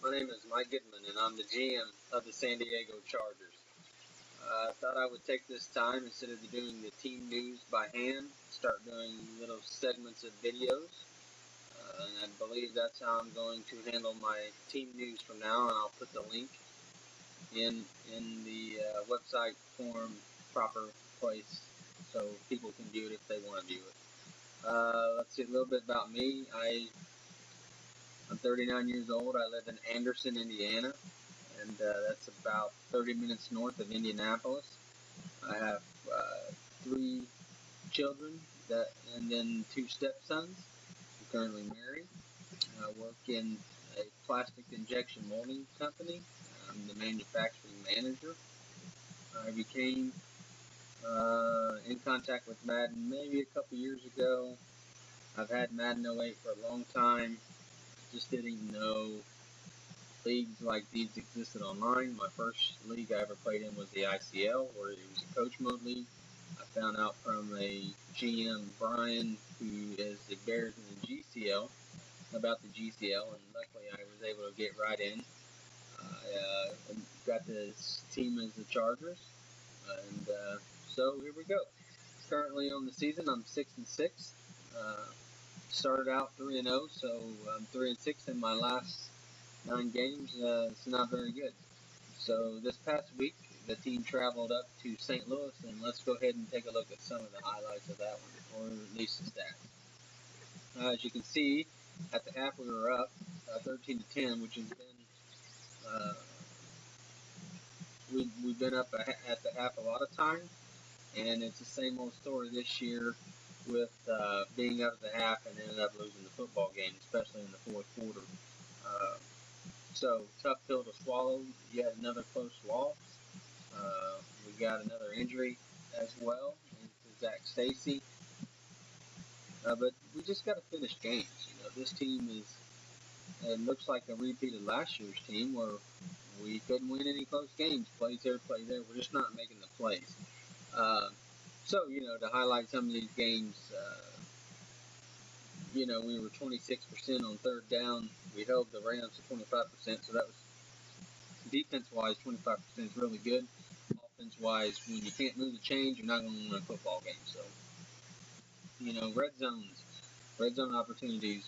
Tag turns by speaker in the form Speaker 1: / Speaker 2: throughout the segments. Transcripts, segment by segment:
Speaker 1: My name is Mike Goodman, and I'm the GM of the San Diego Chargers. I thought I would take this time, instead of doing the team news by hand, start doing little segments of videos. And I believe that's how I'm going to handle my team news from now on. I'll put the link in the website form, proper place, so people can view it if they want to view it. Let's see a little bit about me. I'm 39 years old. I live in Anderson, Indiana, and that's about 30 minutes north of Indianapolis. I have 3 children and then 2 stepsons. I'm currently married. I work in a plastic injection molding company. I'm the manufacturing manager. I became in contact with Madden maybe a couple years ago. I've had Madden 08 for a long time. Just didn't know leagues like these existed online. My first league I ever played in was the ICL, where it was a coach mode league. I found out from a GM, Brian, who is the Bears in the GCL, about the GCL, and luckily I was able to get right in. I got this team as the Chargers, and so here we go. Currently on the season, I'm 6-6. Started out 3-0, so I'm 3-6 in my last 9 games. It's not very good. So this past week, the team traveled up to St. Louis, and let's go ahead and take a look at some of the highlights of that one, or at least the stats. As you can see, at the half we were up 13-10, which has been we've been up at the half a lot of times, and it's the same old story this year with being up at the half and ended up losing the football game, especially in the fourth quarter. So tough pill to swallow. Yet another close loss. We got another injury as well to Zach Stacy. But we just got to finish games. This team it looks like a repeat of last year's team, where we couldn't win any close games. Plays here, plays there. We're just not making the plays. So, to highlight some of these games, we were 26% on third down. We held the Rams to 25%, so that was, defense-wise, 25% is really good. Offense-wise, when you can't move the chains, you're not going to win a football game. So, red zone opportunities.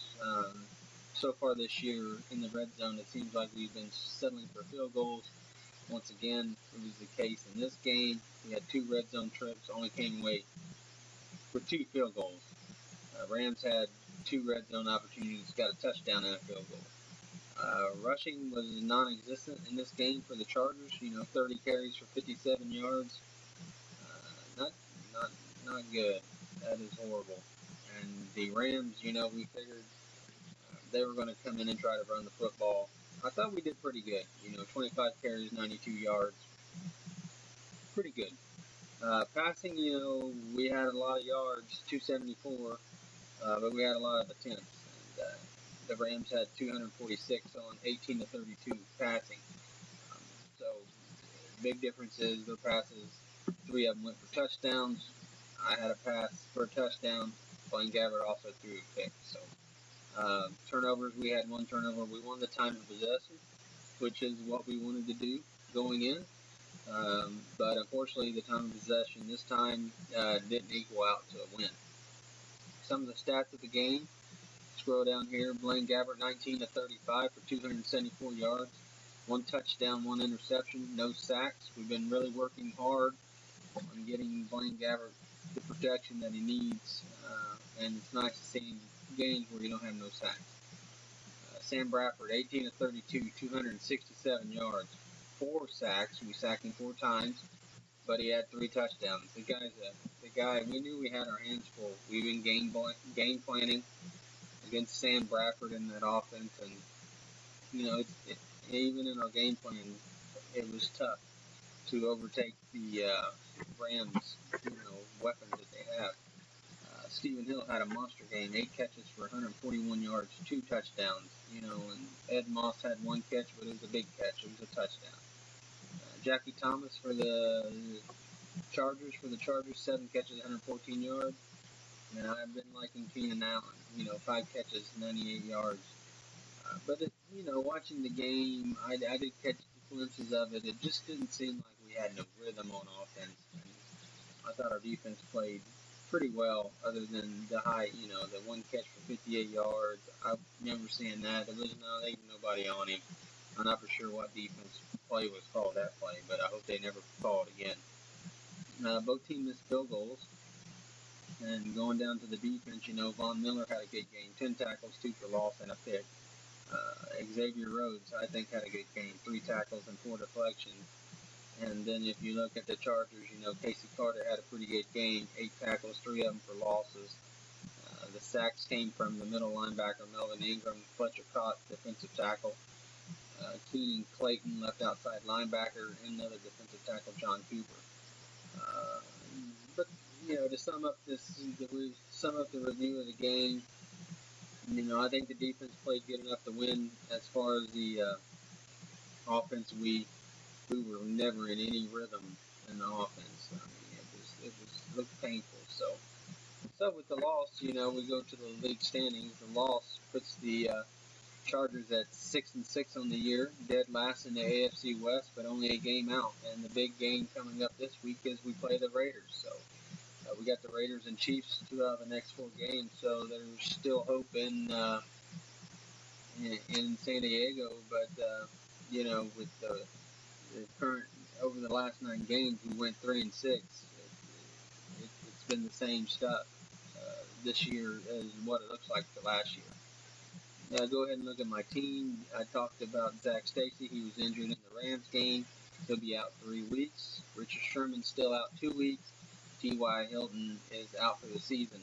Speaker 1: So far this year in the red zone, it seems like we've been settling for field goals. Once again, it was the case in this game. We had 2 red zone trips, only came away with 2 field goals. Rams had 2 red zone opportunities, got a touchdown and a field goal. Rushing was non-existent in this game for the Chargers. 30 carries for 57 yards. Not good. That is horrible. And the Rams, we figured they were going to come in and try to run the football. I thought we did pretty good. 25 carries, 92 yards. Pretty good. Passing, we had a lot of yards, 274, but we had a lot of attempts. And the Rams had 246 on 18-32 passing. So big difference is their passes, 3 of them went for touchdowns. I had a pass for a touchdown. Blaine Gabbert also threw a pick. So turnovers, we had 1 turnover. We won the time of possession, which is what we wanted to do going in. But unfortunately, the time of possession this time didn't equal out to a win. Some of the stats of the game, scroll down here. Blaine Gabbert, 19-35 for 274 yards. 1 touchdown, 1 interception, no sacks. We've been really working hard on getting Blaine Gabbert the protection that he needs, and it's nice to see games where you don't have no sacks. Sam Bradford, 18-32, 267 yards, 4 sacks. We sacked him 4 times, but he had 3 touchdowns. The guy. We knew we had our hands full. We've been game planning against Sam Bradford in that offense, and even in our game plan, it was tough to overtake the Rams, weapons that they have. Stephen Hill had a monster game, 8 catches for 141 yards, 2 touchdowns. And Ed Moss had 1 catch, but it was a big catch. It was a touchdown. Jackie Thomas for the Chargers, 7 catches, 114 yards. And I've been liking Keenan Allen, 5 catches, 98 yards. But watching the game, I did catch glimpses of it. It just didn't seem like we had no rhythm on offense. And I thought our defense played pretty well, other than the one catch for 58 yards. I've never seen that. There ain't nobody on him. I'm not for sure what defense play was called that play, but I hope they never call it again. Both teams missed field goals. And going down to the defense, Von Miller had a good game. 10 tackles, 2 for loss, and a pick. Xavier Rhodes, I think, had a good game. 3 tackles and 4 deflections. And then if you look at the Chargers, Casey Carter had a pretty good game. 8 tackles, 3 of them for losses. The sacks came from the middle linebacker, Melvin Ingram, Fletcher Cott, defensive tackle. Keenan Clayton, left outside linebacker, and another defensive tackle, John Cooper. But to sum up the review of the game, I think the defense played good enough to win. As far as the offense, we were never in any rhythm in the offense. I mean, it looked painful. So with the loss, we go to the league standings. The loss puts the Chargers at 6-6 on the year, dead last in the AFC West, but only a game out. And the big game coming up this week is we play the Raiders. So we got the Raiders and Chiefs throughout the next 4 games. So there's still hope in San Diego, but with the current over the last 9 games, we went 3-6. It's been the same stuff this year as what it looks like the last year. Now go ahead and look at my team. I talked about Zach Stacy. He was injured in the Rams game. He'll be out 3 weeks. Richard Sherman's still out 2 weeks. T.Y. Hilton is out for the season.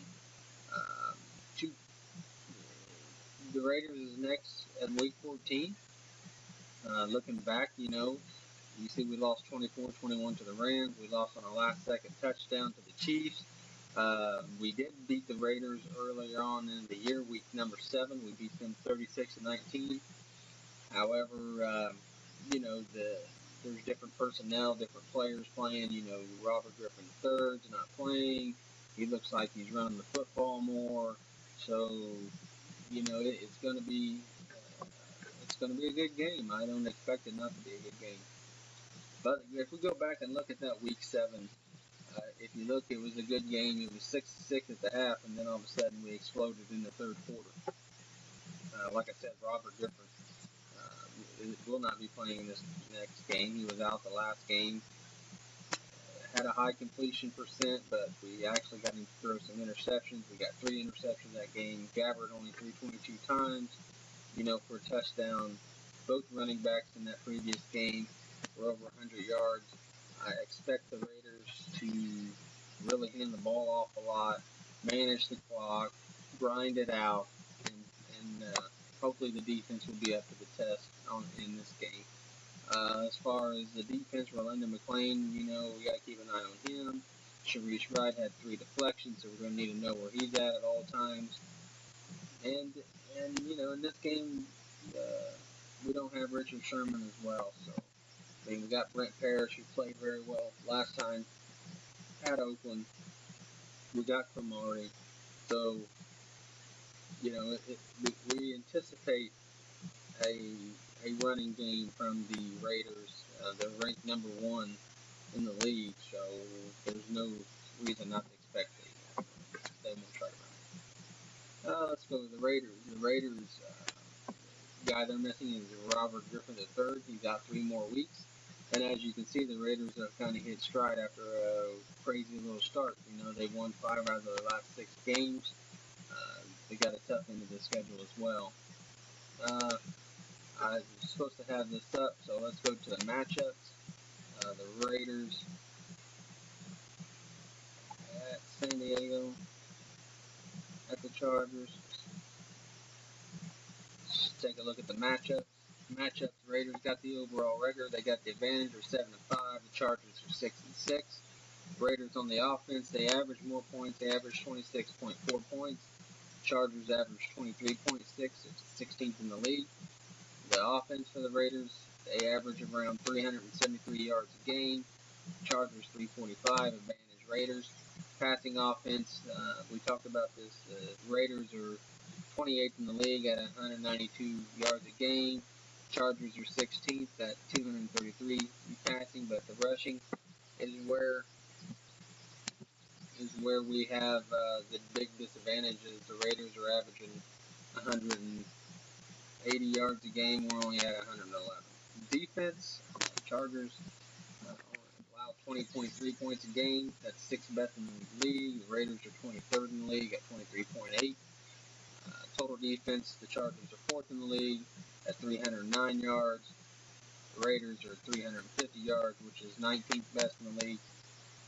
Speaker 1: The Raiders is next at week 14. Looking back, you see we lost 24-21 to the Rams. We lost on a last-second touchdown to the Chiefs. We did beat the Raiders earlier on in the year, week number 7. We beat them 36-19. However, there's different personnel, different players playing. Robert Griffin III's not playing. He looks like he's running the football more. So, it's going to be a good game. I don't expect it not to be a good game. But if we go back and look at that week 7, if you look, it was a good game. It was 6-6 at the half, and then all of a sudden we exploded in the third quarter. Like I said, Robert Griffin will not be playing this next game. He was out the last game. Had a high completion percent, but we actually got him to throw some interceptions. We got 3 interceptions that game. Gabbard only threw 22 times, for a touchdown. Both running backs in that previous game were over 100 yards. I expect the Raiders to really hand the ball off a lot, manage the clock, grind it out, and hopefully the defense will be up to the test in this game. As far as the defense, Rolando McClain, we got to keep an eye on him. Sharice Wright had 3 deflections, so we're going to need to know where he's at all times. And in this game, we don't have Richard Sherman as well. So, we got Brent Parrish, who played very well last time at Oakland. We got Kamari. So, we anticipate a running game from the Raiders. They're ranked number 1 in the league, so there's no reason not to expect they won't try to run. Let's go with the Raiders. The Raiders guy they're missing is Robert Griffin III. He's out 3 more weeks. And as you can see, the Raiders have kind of hit stride after a crazy little start. They've won 5 out of their last 6 games. They got a tough end of the schedule as well. I was supposed to have this up, so let's go to the matchups. The Raiders at San Diego at the Chargers. Let's take a look at the matchups. The Raiders got the overall record. They got the advantage. They're 7-5. The Chargers are 6-6. Raiders on the offense, they average more points. They average 26.4 points. Chargers average 23.6. It's 16th in the league. The offense for the Raiders, they average around 373 yards a game. Chargers 345, advantage Raiders. Passing offense, we talked about this. The Raiders are 28th in the league at 192 yards a game. Chargers are 16th at 233 passing, but the rushing is where we have the big disadvantage. Is the Raiders are averaging 180 yards a game. We're only at 111. Defense, the Chargers allow 20.3 points a game. That's 6th best in the league. The Raiders are 23rd in the league at 23.8. Total defense, the Chargers are 4th in the league at 309 yards. The Raiders are 350 yards, which is 19th best in the league.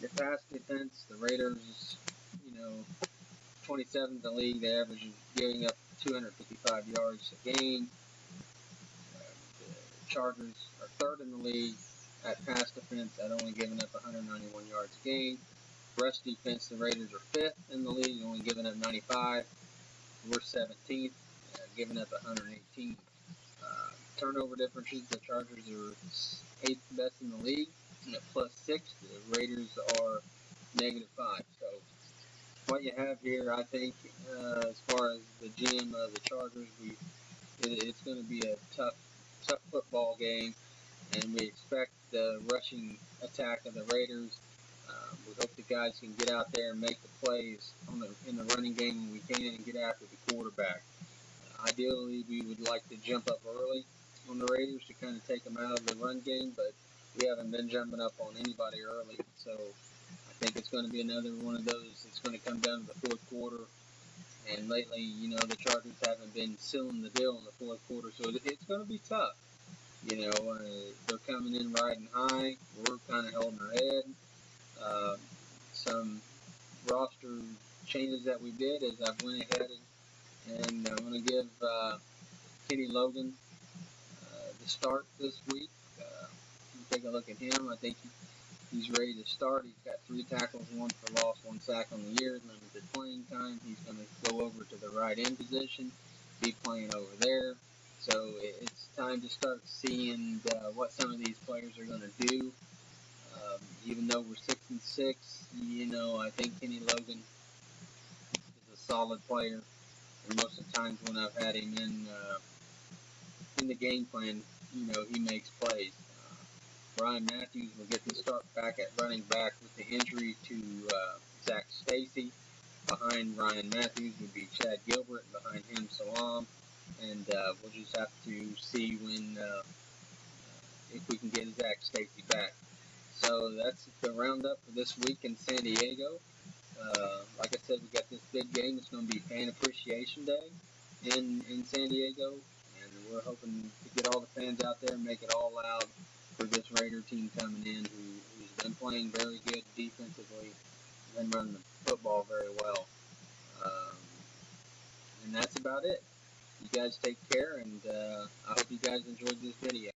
Speaker 1: The pass defense, the Raiders, 27th in the league. They average giving up 255 yards a game. The Chargers are 3rd in the league at pass defense at only giving up 191 yards a game. Rush defense, the Raiders are 5th in the league, only giving up 95. We're 17th, giving up 118. Turnover differences, the Chargers are 8th best in the league at +6. The Raiders are -5. So what you have here, I think, as far as the GM of the Chargers, it's going to be a tough football game, and we expect the rushing attack of the Raiders. We hope the guys can get out there and make the plays in the running game when we can and get after the quarterback. Ideally, we would like to jump up early on the Raiders to kind of take them out of the run game, but we haven't been jumping up on anybody early, so I think it's going to be another one of those that's going to come down to the fourth quarter. And lately, the Chargers haven't been sealing the deal in the fourth quarter, so it's going to be tough. They're coming in riding high. We're kind of holding our head. Some roster changes that we did is I went ahead and I'm going to give Kenny Logan the start this week. Take a look at him. I think he's ready to start. He's got 3 tackles, 1 for loss, 1 sack on the year, limited playing time. He's going to go over to the right end position, be playing over there. So it's time to start seeing what some of these players are going to do. Even though we're 6-6, I think Kenny Logan is a solid player. And most of the times when I've had him in the game plan, he makes plays. Ryan Matthews will get the start back at running back with the injury to Zach Stacy. Behind Ryan Matthews would be Chad Gilbert, and behind him Salam. And we'll just have to see if we can get Zach Stacy back. So that's the roundup for this week in San Diego. Like I said, we got this big game. It's going to be Fan Appreciation Day in San Diego, and we're hoping to get all the fans out there and make it all loud for this Raider team coming in who's been playing very good defensively and running the football very well. And that's about it. You guys take care, and I hope you guys enjoyed this video.